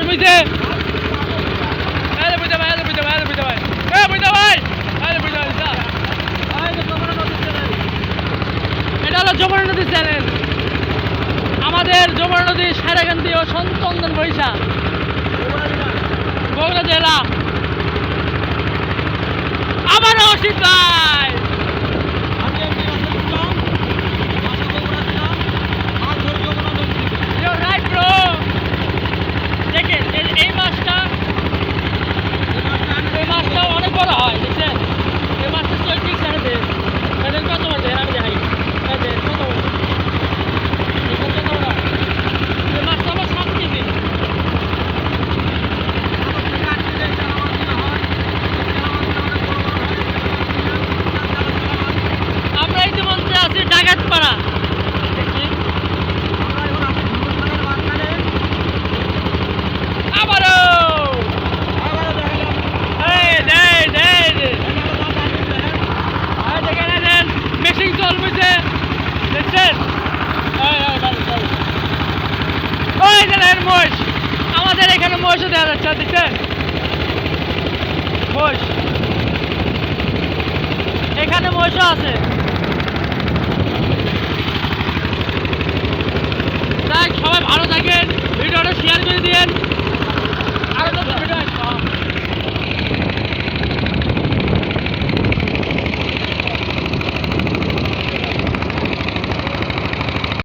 বুঝে বুঝতে ভাই বুঝতে ভাই বুঝতে ভাই বুঝতে ভাই বুঝতে ভাই এটা হলো যমুনা নদী চ্যানেল। আমাদের যমুনা নদী সারাকান্দি ও সন্তন্দন বৈশা বগুড়া জেলা। আবারও অসিত ভাই রাইট ব্রো। দেখেন এই মাছটা অনেক বড় হয়, দেখছেন এই মাছটা 36 সাড়ে কত বড় আমি দেখাই কত বড় এই মাছটা আমার 7 কেজি। আমরা ইতিমধ্যে আছি ডাকাতপাড়া। মেশিন চলছে দেখছেন, ওই দেখেন মোষ। আমাদের এখানে মোষও দেখা যাচ্ছে, দেখছেন মোষ, এখানে মোষও আছে।